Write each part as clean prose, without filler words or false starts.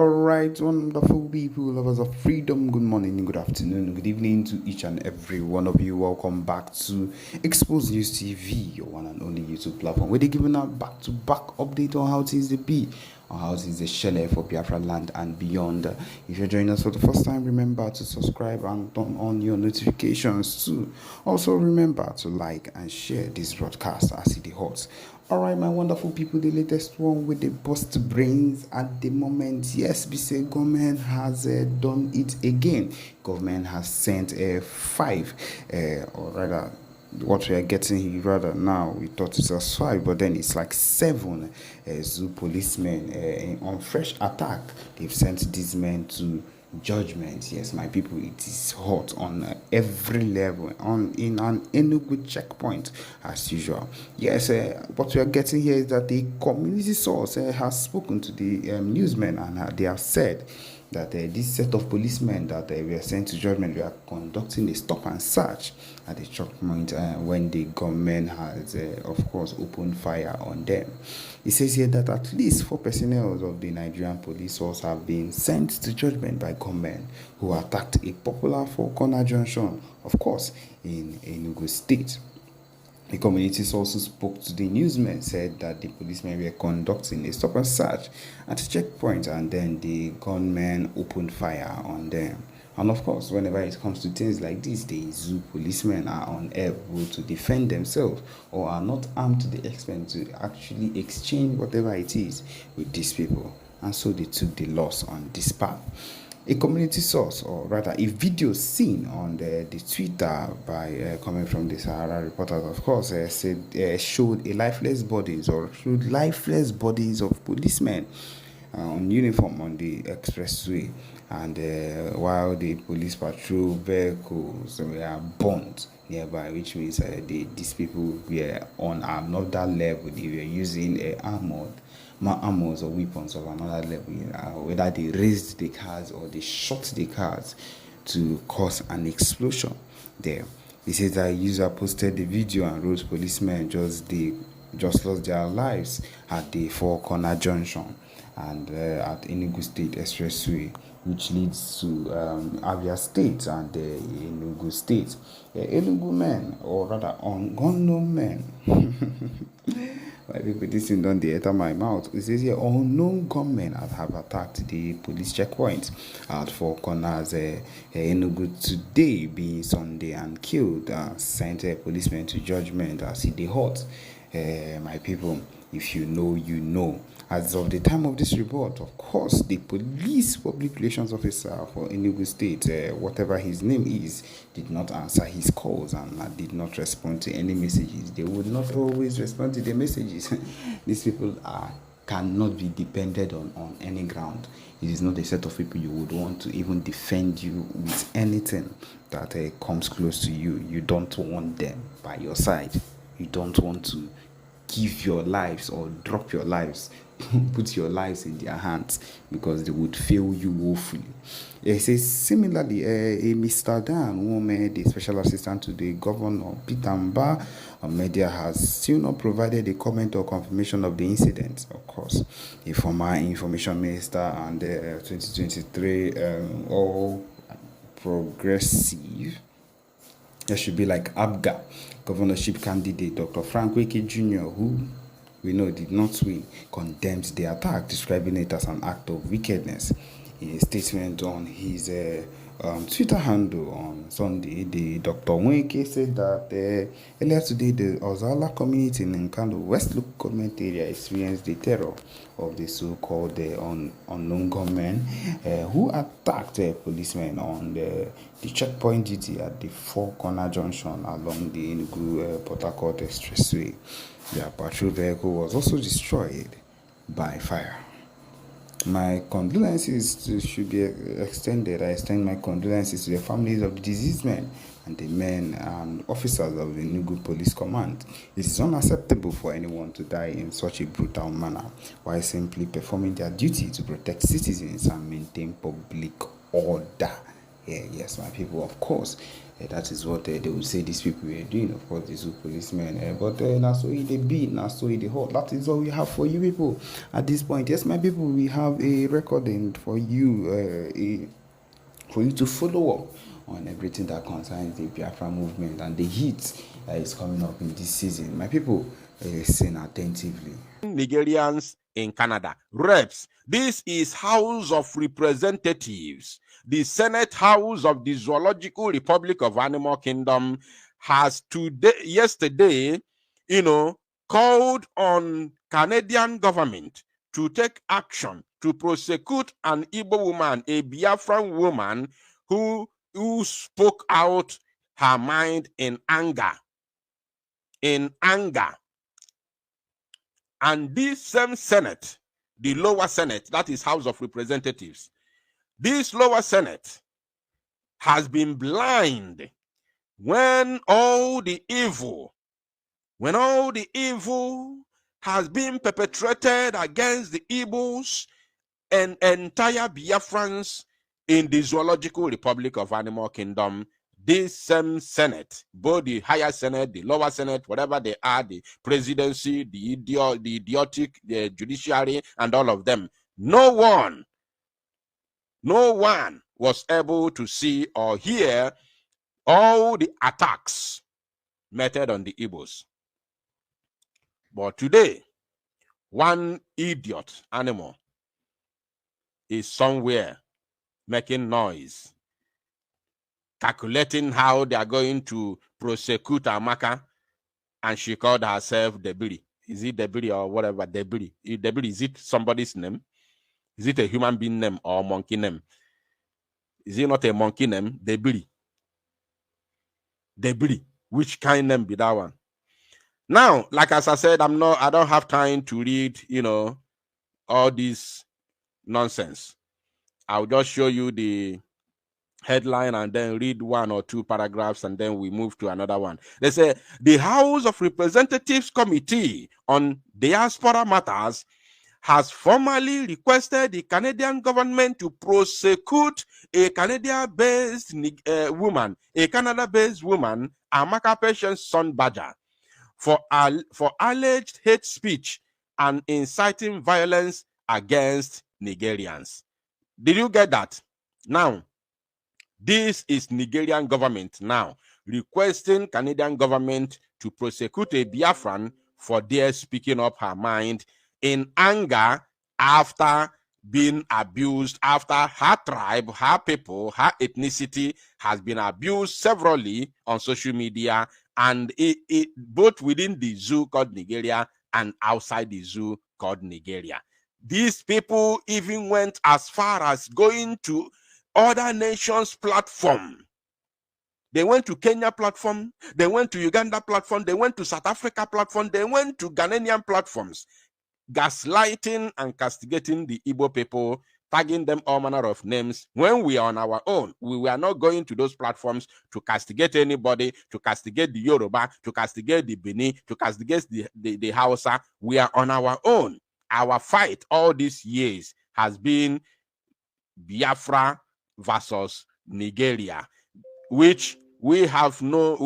Alright, wonderful people, lovers of freedom, good morning, good afternoon, good evening to each and every one of you. Welcome back to Expose News TV, your one and only YouTube platform, where they're giving out back-to-back update on how things they be, on how things they shell for Biafra land and beyond. If you're joining us for the first time, remember to subscribe and turn on your notifications too. Also, remember to like and share this broadcast as it hot. Alright, my wonderful people, the latest one with the bust brains at the moment. Yes, we say government has done it again. Government has sent five, or rather, what we are getting here rather now, we thought it was five, but then it's like seven zoo policemen on fresh attack. They've sent these men to judgment. Yes, my people, it is hot on every level, on in an Enugu checkpoint as usual. Yes, what we are getting here is that the community source has spoken to the newsmen, and they have said that this set of policemen that were sent to judgment were conducting a stop and search at the checkpoint when the government has, of course, opened fire on them. It says here that at least 4 personnel of the Nigerian police force have been sent to judgment by government who attacked a popular four-corner junction, of course, in Enugu State. The community also spoke to the newsmen, said that the policemen were conducting a stop and search at a checkpoint, and then the gunmen opened fire on them. And of course, whenever it comes to things like this, the zoo policemen are unable to defend themselves or are not armed to the extent to actually exchange whatever it is with these people. And so they took the loss on this path. A community source, or rather a video seen on the Twitter by coming from the Sahara reporters, of course, said showed lifeless bodies of policemen on uniform on the expressway, and while the police patrol vehicles were burnt nearby, which means these people were on another level. They were using armors or weapons of another level, whether they raised the cars or they shot the cars to cause an explosion there. He says that a user posted the video and wrote policemen just lost their lives at the Four Corner Junction and at Enugu State Expressway, which leads to Abia State and Enugu State. Enugu men, or rather unknown men, my people, this thing don't enter my mouth. It says here, unknown gunmen have attacked the police checkpoint at Four Corners, Enugu today being Sunday, and killed sent a policeman to judgment as he hot. My people, if you know, you know. As of the time of this report, of course, the police public relations officer for Enugu State, whatever his name is, did not answer his calls and did not respond to any messages. They would not always respond to the messages. These people cannot be depended on any ground. It is not a set of people you would want to even defend you with anything that comes close to you. You don't want them by your side. You don't want to give your lives or drop your lives, put your lives in their hands, because they would fail you woefully. It says similarly, a Mr. Dan Wome, the special assistant to the governor, Peter Mba, media has still not provided a comment or confirmation of the incident. Of course, a former information minister and 2023 all progressive, there should be like ABGA governorship candidate Dr. Frank Wike Jr., who we know did not win, condemned the attack, describing it as an act of wickedness. In a statement on his Twitter handle on Sunday, the Dr. Wike said that earlier today, the Ozala community in Nkando West Local Government area experienced the terror of the so-called unknown gunmen who attacked policemen on the checkpoint duty at the Four Corner Junction along the Enugu-Port Harcourt Expressway. Their patrol vehicle was also destroyed by fire. My condolences should be extended. I extend my condolences to the families of the deceased men and the men and officers of the Enugu Police Command. It is unacceptable for anyone to die in such a brutal manner while simply performing their duty to protect citizens and maintain public order. Yeah, yes, my people, of course. That is what they will say these people were doing, of course, these policemen. But now so they be, now so they hot. That is all we have for you people at this point. Yes, my people, we have a recording for you, for you to follow up on everything that concerns the Biafra movement and the heat that is coming up in this season. My people, listen attentively. Nigerians in Canada. Reps. This is House of Representatives. The Senate House of the Zoological Republic of Animal Kingdom has yesterday, called on Canadian government to take action to prosecute an Igbo woman, a Biafran woman who spoke out her mind in anger. And this same Senate, the lower Senate, that is House of Representatives, this lower Senate has been blind when all the evil has been perpetrated against the Igbos and entire Biafrans in the Zoological Republic of Animal Kingdom. This same Senate, both the higher Senate, the lower Senate, whatever they are, the presidency, the idiotic, the judiciary, and all of them, no one was able to see or hear all the attacks meted on the Igbos. But today, one idiot animal is somewhere making noise, calculating how they are going to prosecute Amaka, and she called herself Debiri. Is it Debiri or whatever? Debiri. Debiri, is it somebody's name? Is it a human being name or a monkey name? Is it not a monkey name? Debiri. Debiri. Which kind name be that one? Now, like as I said, I don't have time to read, all this nonsense. I'll just show you the headline and then read one or two paragraphs and then we move to another one. They say the House of Representatives Committee on Diaspora Matters has formally requested the Canadian government to prosecute a Canada-based woman, Amaka Patience Son Badger, for alleged hate speech and inciting violence against Nigerians. Did you get that? Now, this is Nigerian government now requesting Canadian government to prosecute a Biafran for their speaking up her mind in anger after being abused, after her tribe, her people, her ethnicity has been abused severally on social media, and it both within the zoo called Nigeria and outside the zoo called Nigeria. These people even went as far as going to other nations' platform. They went to Kenya platform, they went to Uganda platform, they went to South Africa platform, they went to Ghanaian platforms, gaslighting and castigating the Igbo people, tagging them all manner of names. When we are on our own, we were not going to those platforms to castigate anybody, to castigate the Yoruba, to castigate the Bini, to castigate the Hausa. We are on our own. Our fight all these years has been Biafra versus Nigeria, which we have no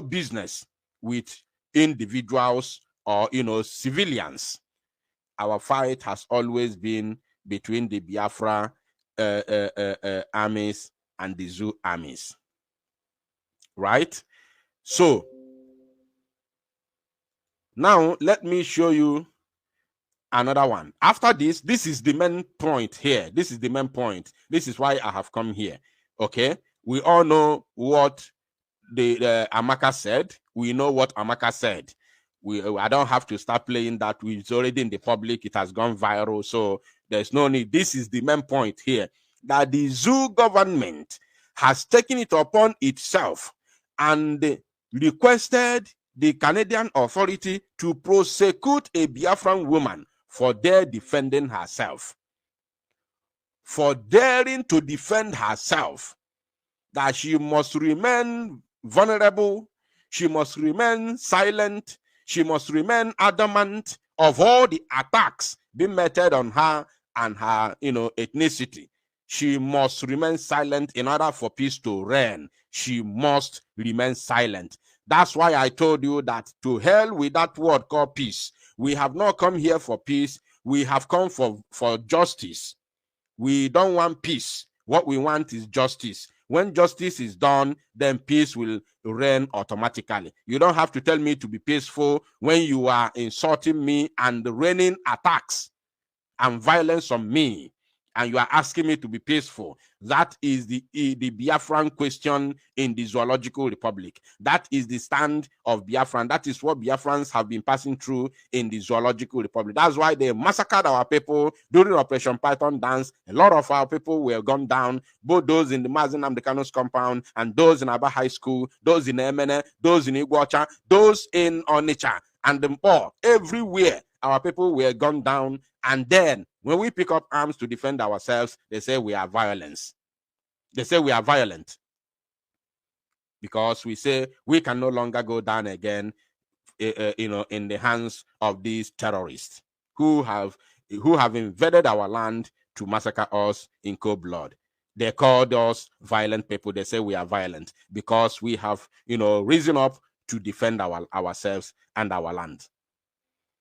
business with individuals or civilians. Our fight has always been between the Biafra armies and the Zoo armies, right? So now let me show you another one. After this is the main point here. This is the main point. This is why I have come here. Okay, we all know what the Amaka said. We know what Amaka said. I don't have to start playing that. It's already in the public. It has gone viral, so there's no need. This is the main point here, that the zoo government has taken it upon itself and requested the Canadian authority to prosecute a Biafran woman for defending herself, for daring to defend herself, that she must remain vulnerable, she must remain silent, she must remain adamant of all the attacks being meted on her and her ethnicity. She must remain silent in order for peace to reign. She must remain silent. That's why I told you that to hell with that word called peace. We have not come here for peace. We have come for justice. We don't want peace. What we want is justice. When justice is done, then peace will reign automatically. You don't have to tell me to be peaceful when you are insulting me and raining attacks and violence on me, and you are asking me to be peaceful. That is the Biafran question in the Zoological Republic. That is the stand of Biafran. That is what Biafrans have been passing through in the Zoological Republic. That's why they massacred our people during Operation Python Dance. A lot of our people were gone down, both those in the Mazen Amdekanos compound and those in Aba High School, those in Emene, those in Iguacha, those in Onitsha, and the poor. Everywhere, our people were gone down. And then when we pick up arms to defend ourselves, they say we are violence. They say we are violent because we say we can no longer go down again, in the hands of these terrorists who have invaded our land to massacre us in cold blood. They called us violent people. They say we are violent because we have, risen up to defend ourselves and our land.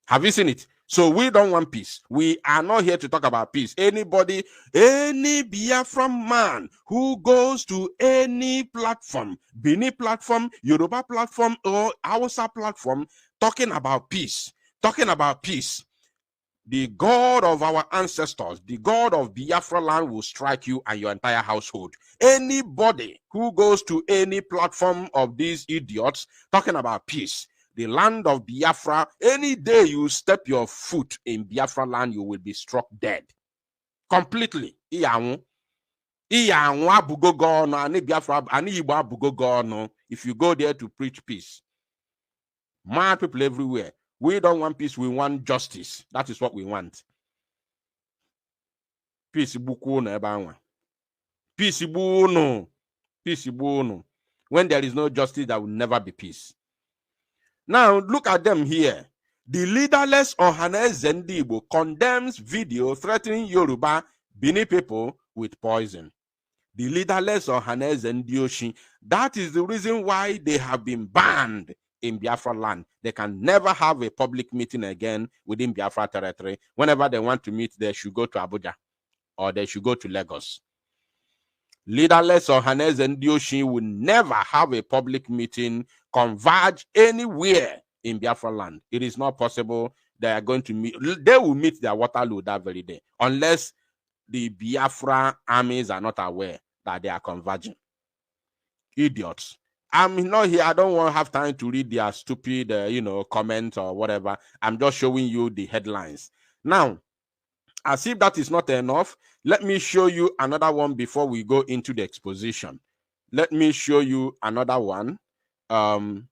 Have you seen it? So we don't want peace. We are not here to talk about peace. Any Biafran man who goes to any platform, Bini platform, Yoruba platform, or Hausa platform, talking about peace, the God of our ancestors, the God of Biafra land will strike you and your entire household. Anybody who goes to any platform of these idiots talking about peace, the land of Biafra, any day you step your foot in Biafra land, you will be struck dead. Completely. If you go there to preach peace. Mad people everywhere. We don't want peace, we want justice. That is what we want. Peace Peace When there is no justice, there will never be peace. Now, look at them here. The leaderless Ohanes Zendibo condemns video threatening Yoruba Bini people with poison. The leaderless Ohanes Zendioshi, that is the reason why they have been banned in Biafra land. They can never have a public meeting again within Biafra territory. Whenever they want to meet, they should go to Abuja or they should go to Lagos. Leaderless Ohanes Ndioshi will never have a public meeting, converge anywhere in Biafra land. It is not possible. They are going to meet. They will meet their Waterloo that very day, unless the Biafra armies are not aware that they are converging. Idiots. I'm not here. I don't want to have time to read their stupid, comments or whatever. I'm just showing you the headlines. Now, as if that is not enough, let me show you another one before we go into the exposition. Let me show you another one from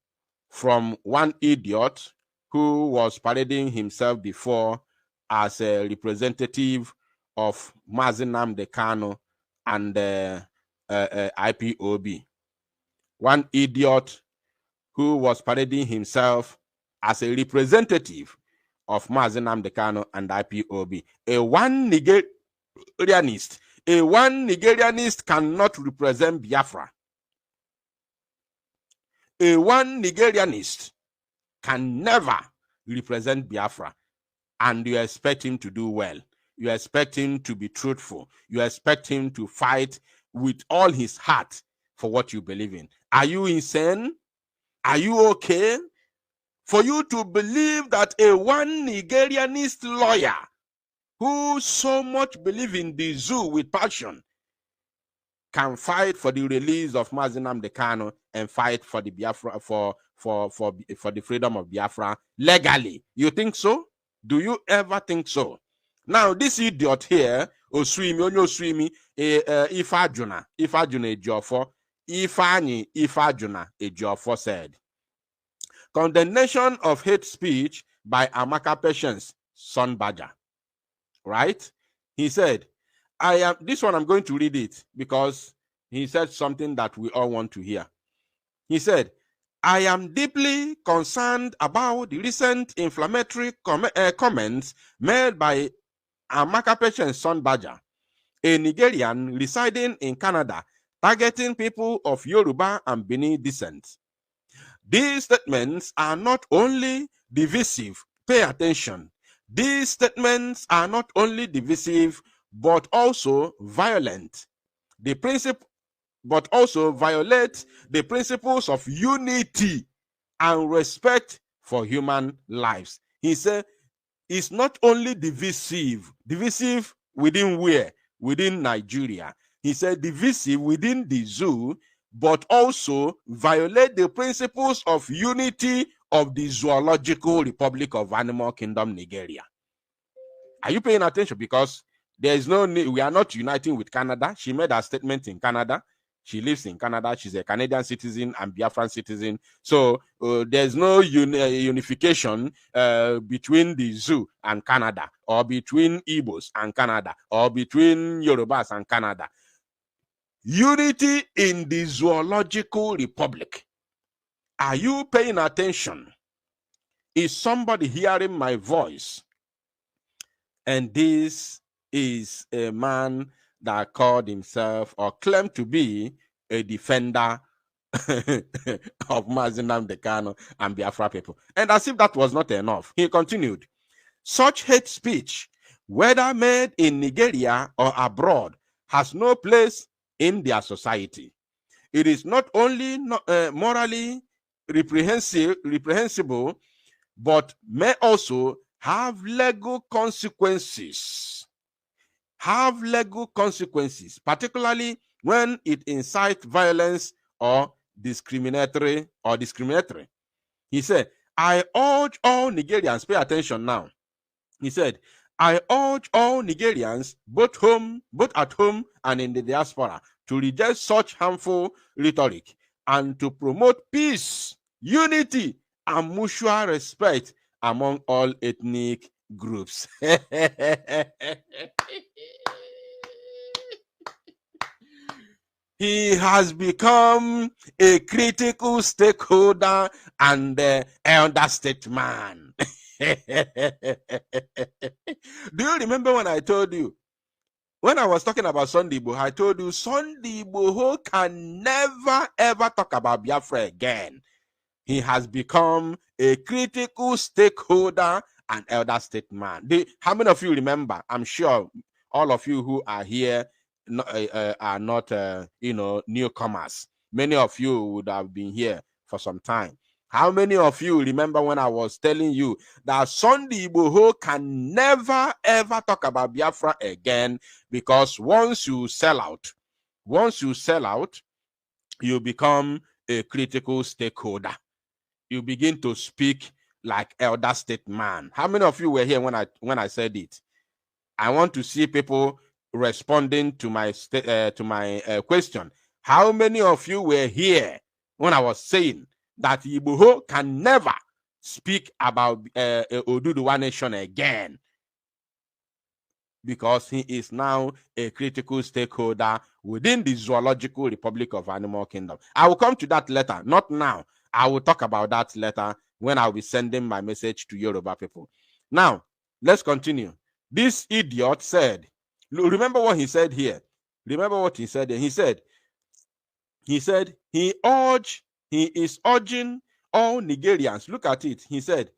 one idiot who was parading himself before as a representative of Mazi Nnamdi Kanu and IPOB. One idiot who was parading himself as a representative of Mazi Nnamdi Kanu and IPOB. A one Nigerianist cannot represent Biafra. A one Nigerianist can never represent Biafra. And you expect him to do well. You expect him to be truthful. You expect him to fight with all his heart for what you believe in. Are you insane? Are you okay? For you to believe that a one Nigerianist lawyer who so much believe in the zoo with passion can fight for the release of Mazi Nnamdi Kanu and fight for the Biafra for the freedom of Biafra legally. You think so? Do you ever think so? Now, this idiot here, Ifajuna Ejiofor, Ifajuna Ejiofor said, condemnation of hate speech by Amaka Patience, Son Badger. Right? He said, this one I'm going to read it because he said something that we all want to hear. He said, I am deeply concerned about the recent inflammatory comments made by Amaka Patience, Son Badger, a Nigerian residing in Canada, targeting people of Yoruba and Benin descent. These statements are not only divisive, pay attention. These statements are not only divisive, but also violent. But also violate the principles of unity and respect for human lives. He said it's not only divisive within where? Within Nigeria. He said divisive within the zoo, but also violate the principles of unity of the Zoological Republic of Animal Kingdom, Nigeria. Are you paying attention? Because there is no need, we are not uniting with Canada. She made a statement in Canada. She lives in Canada. She's a Canadian citizen and Biafran citizen. So there's no unification between the zoo and Canada, or between Igbos and Canada, or between Yorubas and Canada. Unity in the Zoological Republic. Are you paying attention? Is somebody hearing my voice? And this is a man that called himself or claimed to be a defender of Mazi Nnamdi Kanu and Biafra people. And as if that was not enough, he continued, such hate speech, whether made in Nigeria or abroad, has no place in their society. It is not only morally reprehensible, but may also have legal consequences. Have legal consequences, particularly when it incites violence or discriminatory. He said, I urge all Nigerians, pay attention now. He said, I urge all Nigerians, both at home and in the diaspora, to reject such harmful rhetoric and to promote peace, unity, and mutual respect among all ethnic groups. He has become a critical stakeholder and elder statesman. Do you remember when I told you, when I was talking about Sunday Igboho, I told you Sunday Igboho can never ever talk about Biafra again. He has become a critical stakeholder and elder statesman. How many of you remember? I'm sure all of you who are here are not newcomers. Many of you would have been here for some time. How many of you remember when I was telling you that Sunday Igboho can never ever talk about Biafra again, because once you sell out, you become a critical stakeholder. You begin to speak like elder statesman. How many of you were here when I said it? I want to see people responding to my question. How many of you were here when I was saying that Igboho can never speak about Oduduwa nation again, because he is now a critical stakeholder within the Zoological Republic of Animal Kingdom? I will come to that later, not now. I will talk about that later when I'll be sending my message to Yoruba people. Now, let's continue. This idiot said, remember what he said here. Remember what he said here. He said he is urging all Nigerians. Look at it. He said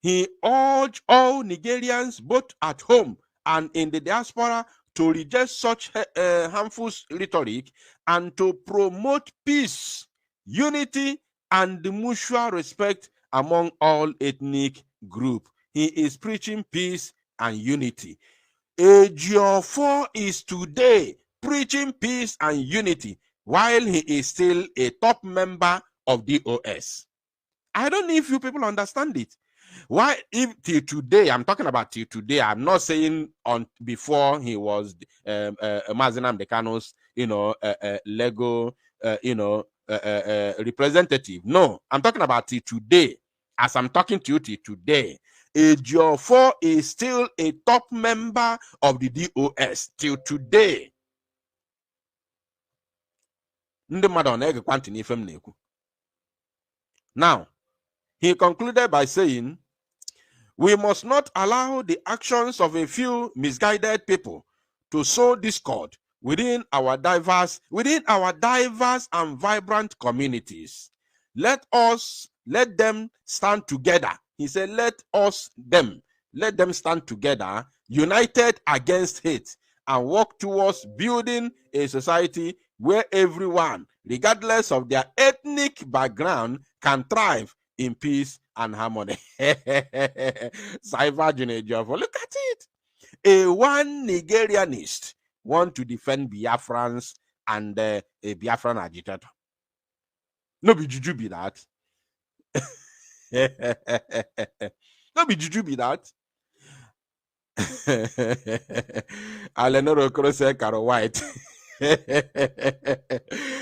he urged all Nigerians, both at home and in the diaspora, to reject such harmful rhetoric and to promote peace, unity, and mutual respect among all ethnic groups. He is preaching peace and unity. Ejiofor is today preaching peace and unity while he is still a top member of DOS. I don't know if you people understand it. Why, if till today, I'm talking about till today, I'm not saying on before he was Mazi Nnamdi Kanu's, Lego, representative. No, I'm talking about till today. As I'm talking to you till today, Ejiofor is still a top member of the DOS till today. Now, he concluded by saying, we must not allow the actions of a few misguided people to sow discord within our diverse and vibrant communities. Let them stand together. He said, let them stand together, united against hate, and work towards building a society where everyone, regardless of their ethnic background, can thrive in peace and harmony. Cyber look at it. A one Nigerianist want to defend Biafrans and a Biafran agitator. No be juju be that. No be juju be that. Alenoro Krose Caro White.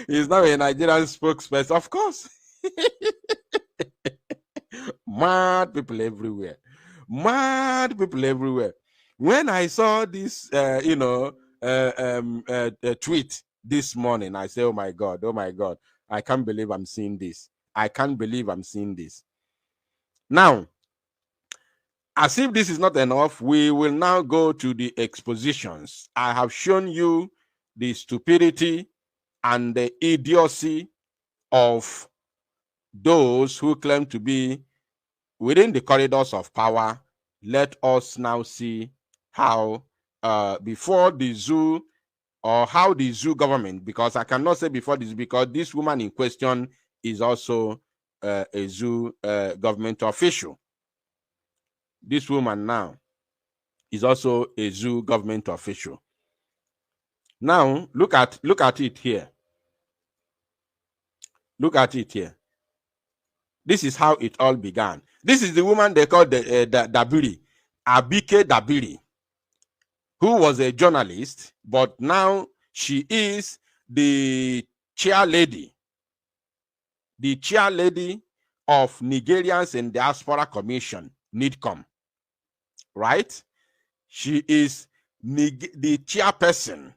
He's now a Nigerian spokesperson, of course. Mad people everywhere. Mad people everywhere. When I saw this, tweet this morning, I say, oh my God, I can't believe I'm seeing this. Now, as if this is not enough, we will now go to the expositions. I have shown you the stupidity and the idiocy of those who claim to be within the corridors of power. Let us now see how before the zoo, or how the zoo government, because I cannot say before this, because this woman in question is also a zoo government official. This woman now is also a zoo government official. Now look at it here. Look at it here. This is how it all began. This is the woman they call the Dabiri, Abike Dabiri, who was a journalist, but now she is the chair lady of Nigerians in Diaspora Commission, NIDCOM, right? She is the chairperson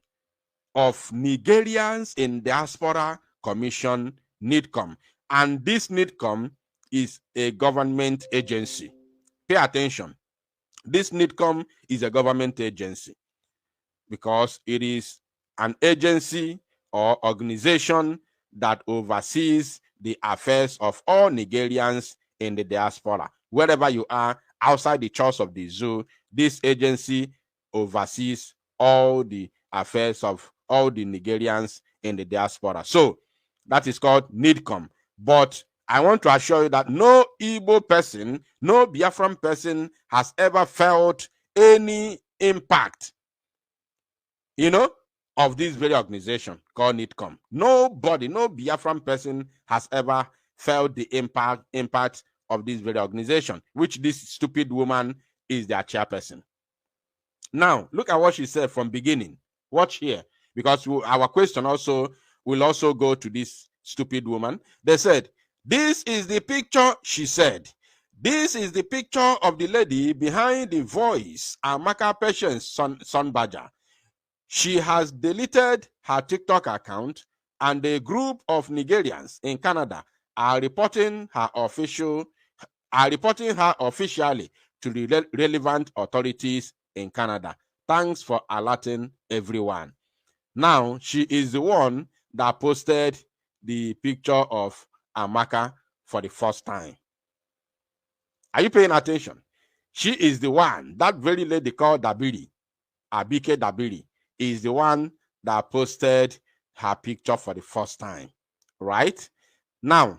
of Nigerians in Diaspora Commission, NIDCOM. And this NIDCOM is a government agency. Pay attention. This NIDCOM is a government agency because it is an agency or organization that oversees the affairs of all Nigerians in the diaspora. Wherever you are, outside the church of the zoo, this agency oversees all the affairs of all the Nigerians in the diaspora. So that is called NIDCOM. But I want to assure you that no Igbo person, no Biafran person has ever felt any impact, of this very organization called NIDCOM. Nobody, no Biafran person has ever felt the impact of this very organization, which this stupid woman is their chairperson. Now, look at what she said from beginning. Watch here, because our question will also go to this stupid woman. They said, this is the picture, she said. This is the picture of the lady behind the voice, Amaka Patience Son Badger. She has deleted her TikTok account, and a group of Nigerians in Canada are reporting her officially to the relevant authorities in Canada. Thanks for alerting everyone. Now, she is the one that posted the picture of Amaka for the first time. Are you paying attention? She is the one, that very lady called Dabiri, Abike Dabiri, is the one that posted her picture for the first time, right? Now,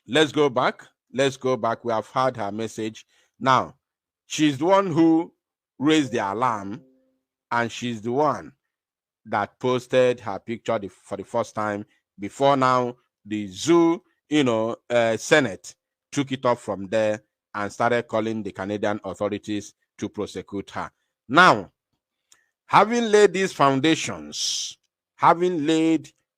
let's go back. We have heard her message. Now, she's the one who raised the alarm, and she's the one that posted her picture for the first time. Before now, the zoo, Senate took it up from there and started calling the Canadian authorities to prosecute her. Now, having laid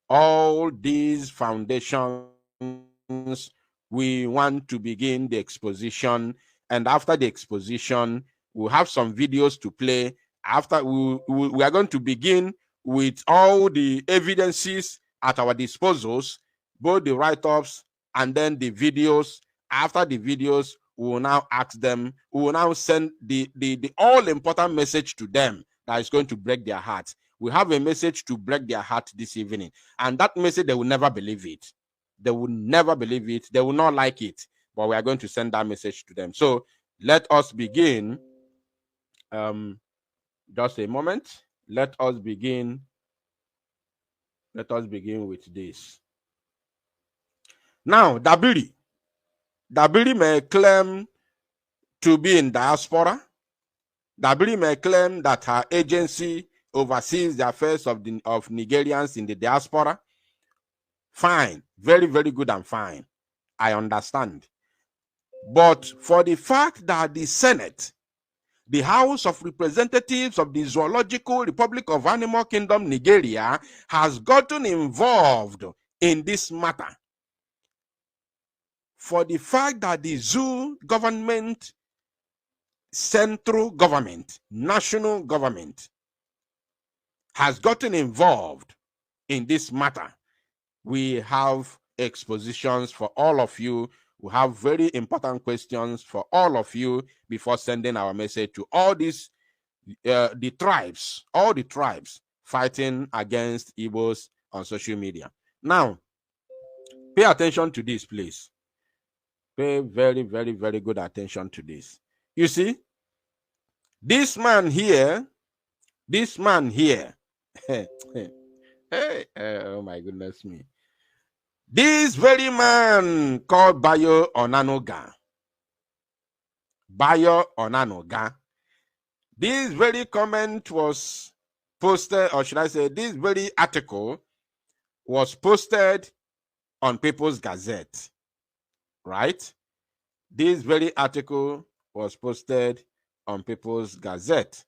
all these foundations, we want to begin the exposition. And after the exposition, we'll have some videos to play. After we are going to begin with all the evidences at our disposals, both the write-ups and then the videos. After the videos, we will now ask them, we will now send the all-important message to them that is going to break their heart. We have a message to break their heart this evening. And that message, they will never believe it. They will never believe it. They will not like it. But we are going to send that message to them. So let us begin. Just a moment. Let us begin. Let us begin with this. Now, Dabiri may claim to be in diaspora. Dabiri may claim that her agency oversees the affairs of Nigerians in the diaspora. Fine. Very, very good and fine. I understand. But for the fact that the Senate, the House of Representatives of the Zoological Republic of Animal Kingdom, Nigeria, has gotten involved in this matter, for the fact that the zoo government, central government, national government has gotten involved in this matter, we have expositions for all of you. We have very important questions for all of you before sending our message to all these, all the tribes fighting against Igbos on social media. Now, pay attention to this, please. Pay very, very, very good attention to this. You see, this man here, hey, oh my goodness me. This very man called Bayo Onanoga. This very comment was posted, or should I say, this very article was posted on People's Gazette, right? This very article was posted on People's Gazette.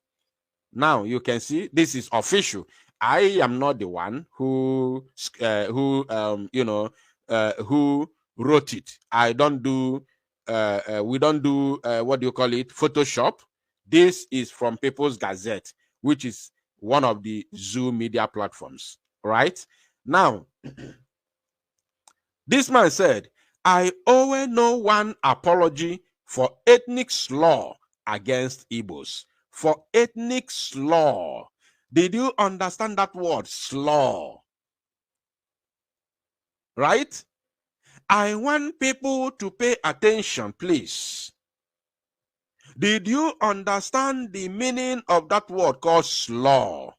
Now you can see this is official. I am not the one who wrote it. I don't do. We don't do what do you call it? Photoshop. This is from People's Gazette, which is one of the zoo media platforms. Right now, this man said, "I owe no one apology for ethnic slur against Igbos." For ethnic slur. Did you understand that word, slur? Right? I want people to pay attention, please. Did you understand the meaning of that word called slur?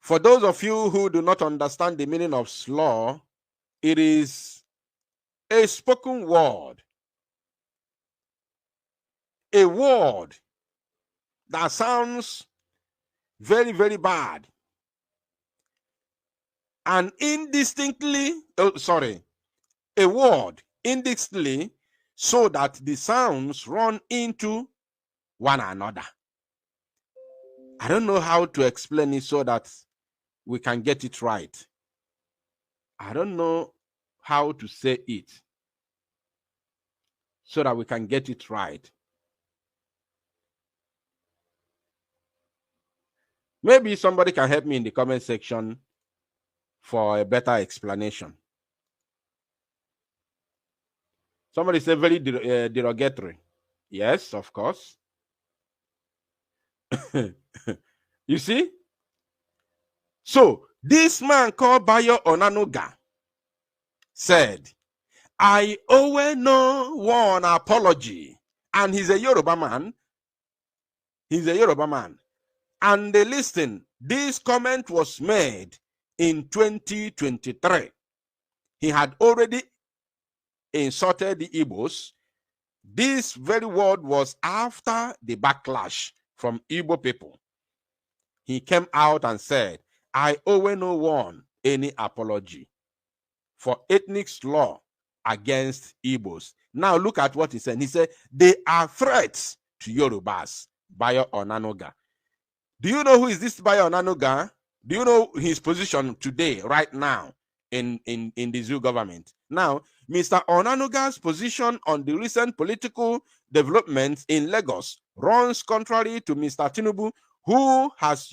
For those of you who do not understand the meaning of slur, it is a spoken word. A word that sounds very, very bad. And indistinctly, a word indistinctly, so that the sounds run into one another. I don't know how to explain it so that we can get it right. I don't know how to say it so that we can get it right. Maybe somebody can help me in the comment section for a better explanation. Somebody say very derogatory. Yes, of course. You see? So, this man called Bayo Onanoga said, I owe no one apology. And he's a Yoruba man. And they listen, this comment was made in 2023. He had already insulted the Igbos. This very word was after the backlash from Igbo people. He came out and said, I owe no one any apology for ethnic slur against Igbos. Now look at what he said. He said, they are threats to Yorubas. Bayo Onanoga. Do you know who is this Bayo Onanoga? Do you know his position today, right now, in the zoo government? Now, Mr. Onanoga's position on the recent political developments in Lagos runs contrary to Mr. Tinubu, who has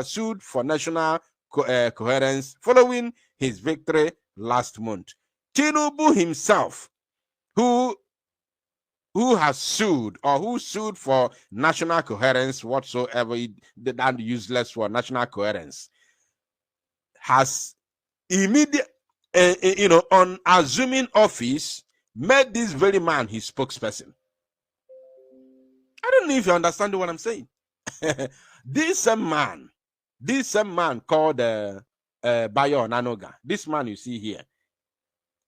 sued for national coherence following his victory last month. Tinubu himself, who who has sued or who sued for national coherence whatsoever, that useless word, national coherence, has immediate, on assuming office, made this very man his spokesperson. I don't know if you understand what I'm saying. This same man called Bayo Nanoga, this man you see here,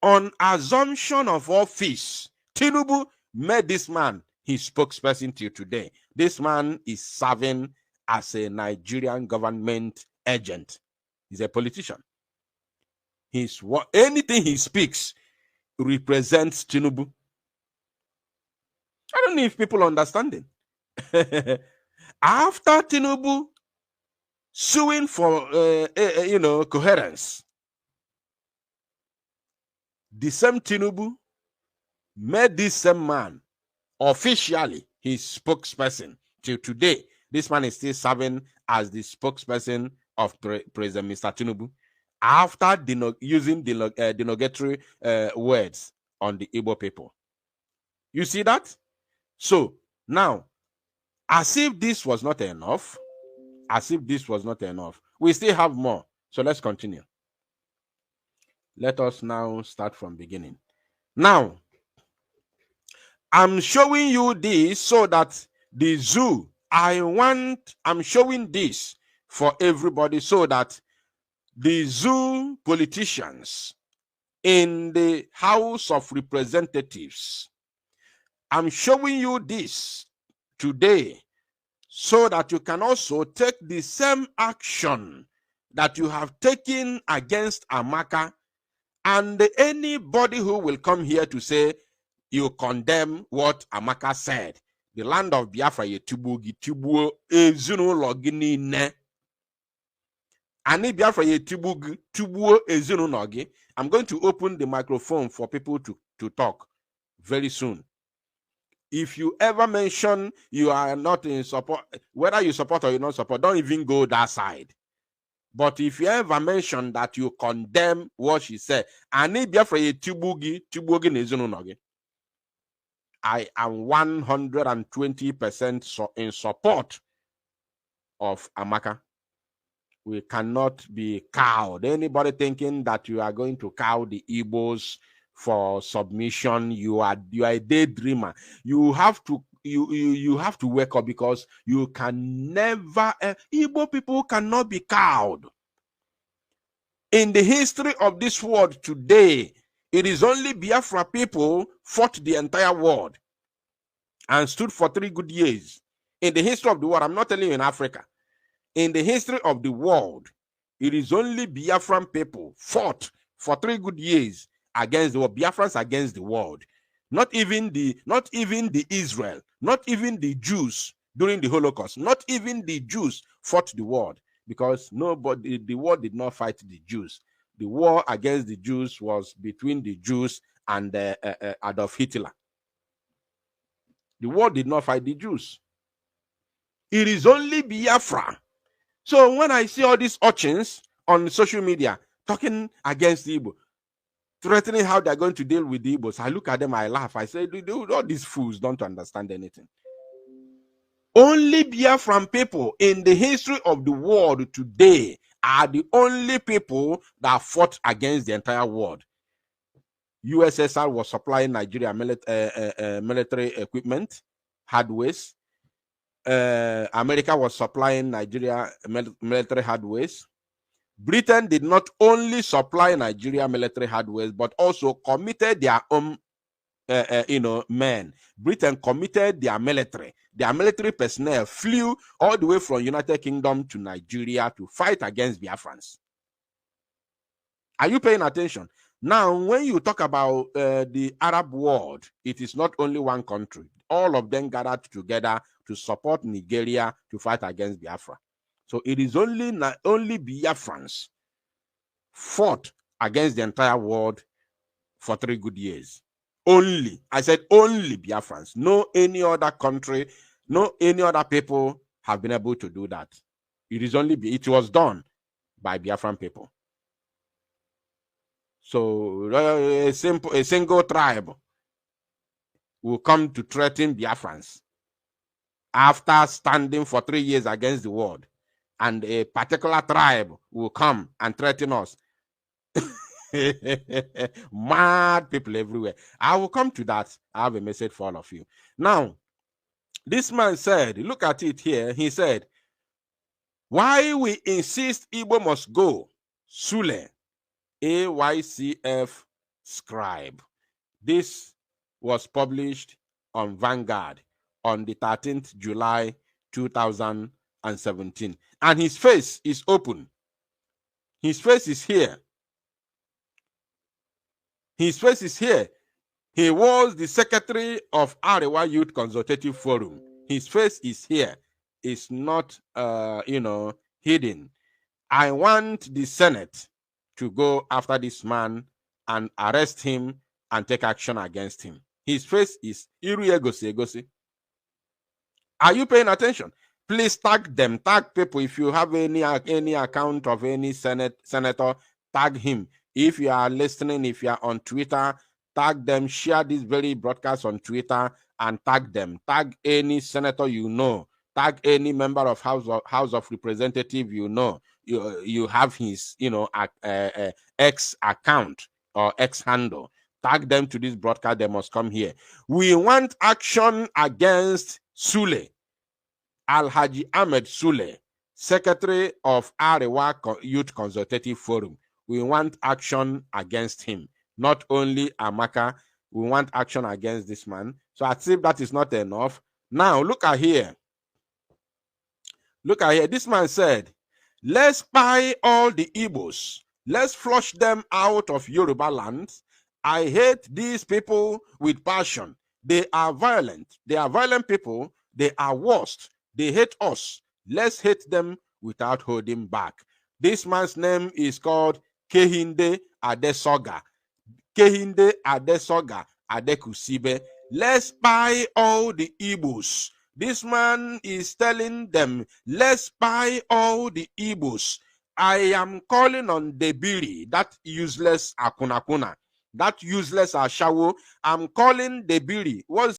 on assumption of office, Tinubu made this man his spokesperson till today. This man is serving as a Nigerian government agent. He's a politician. Anything he speaks represents Tinubu. I don't know if people understand it. After Tinubu suing for coherence, the same Tinubu made this same man officially his spokesperson till today. This man is still serving as the spokesperson of President Mr. Tinubu after using derogatory words on the Igbo people. You see that? So now, as if this was not enough, we still have more. So let's continue. Let us now start from beginning. Now, I'm showing you this so that the zoo, I'm showing this for everybody so that the zoo politicians in the House of Representatives, I'm showing you this today so that you can also take the same action that you have taken against Amaka, and anybody who will come here to say you condemn what Amaka said. The land of Biafra tubuo ezinụlọ gị niile. Ani Biafra tubuo ezinụlọ gị. I'm going to open the microphone for people to talk very soon. If you ever mention you are not in support, whether you support or you not support, don't even go that side. But if you ever mention that you condemn what she said, Ani Biafra tubuo ezinụlọ gị, I am 120% in support of Amaka. We cannot be cowed. Anybody thinking that you are going to cow the Igbos for submission, you are a daydreamer. You have to wake up, because you can never. Igbo people cannot be cowed. In the history of this world today, it is only Biafra people fought the entire world and stood for 3 good years. In the history of the world, I'm not telling you in Africa. In the history of the world, it is only Biafran people fought for 3 good years against the world. Biafrans against the world. Not even the Israel, not even the Jews during the Holocaust, not even the Jews fought the world, because the war did not fight the Jews. The war against the Jews was between the Jews and Adolf Hitler. The war did not fight the Jews. It is only Biafra. So when I see all these urchins on social media talking against the Igbo, threatening how they're going to deal with the Igbos, I look at them, I laugh. I say, all these fools don't understand anything. Only Biafran people in the history of the world today are the only people that fought against the entire world. USSR was supplying Nigeria military equipment, hardwares. America was supplying Nigeria military hardwares. Britain did not only supply Nigeria military hardwares, but also committed their own men. Britain committed their military. Their military personnel flew all the way from United Kingdom to Nigeria to fight against Biafrans. Are you paying attention? Now, when you talk about the Arab world, it is not only one country. All of them gathered together to support Nigeria to fight against Biafra. So it is only Biafrans fought against the entire world for 3 good years. Only, I said only Biafrans. No any other country, no any other people have been able to do that. It was done by Biafran people. So a single tribe will come to threaten Biafrans after standing for 3 years against the world, and a particular tribe will come and threaten us. Mad people everywhere. I will come to that. I have a message for all of you. Now, this man said, look at it here. He said, why we insist Igbo must go? Sule, AYCF scribe. This was published on Vanguard on the 13th July 2017. And his face is open. His face is here. His face is here. He was the secretary of Arewa Youth Consultative Forum. His face is here. It's not, hidden. I want the Senate to go after this man and arrest him and take action against him. His face is Iruegosi. Are you paying attention? Please tag them. Tag people. If you have any account of any senator, tag him. If you are listening, if you are on Twitter, tag them. Share this very broadcast on Twitter and tag them. Tag any senator you know. Tag any member of House of Representative you know. You have his X account or X handle. Tag them to this broadcast. They must come here. We want action against Sule, Alhaji Ahmed Sule, Secretary of Arewa Youth Consultative Forum. We want action against him. Not only Amaka, we want action against this man. So as if that is not enough. Now look at here. Look at here. This man said, let's buy all the Igbos. Let's flush them out of Yoruba land. I hate these people with passion. They are violent. They are violent people. They are worst. They hate us. Let's hate them without holding back. This man's name is called Kehinde Adesoga. Kehinde Adesoga Adekusibe. Let's buy all the Igbos. This man is telling them, let's buy all the Igbos. I am calling on Debiri, that useless Akunakuna, that useless Ashawo. I'm calling Debiri. What's